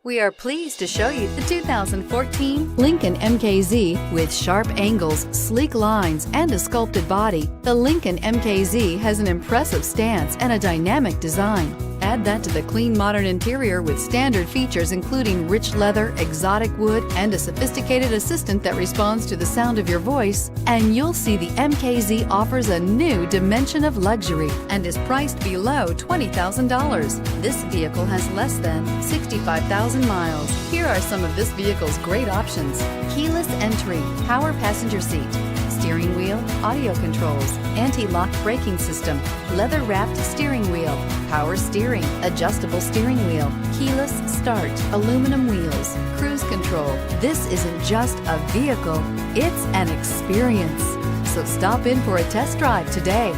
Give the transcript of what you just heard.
We are pleased to show you the 2014 Lincoln MKZ. With sharp angles, sleek lines, and a sculpted body, the Lincoln MKZ has an impressive stance and a dynamic design. Add that to the clean, modern interior with standard features including rich leather, exotic wood, and a sophisticated assistant that responds to the sound of your voice, and you'll see the MKZ offers a new dimension of luxury and is priced below $20,000. This vehicle has less than 65,000 miles. Here are some of this vehicle's great options: keyless entry, power passenger seat, steering wheel audio controls, anti-lock braking system, leather-wrapped steering wheel, power steering, adjustable steering wheel, keyless start, aluminum wheels, cruise control. This isn't just a vehicle, it's an experience. So stop in for a test drive today.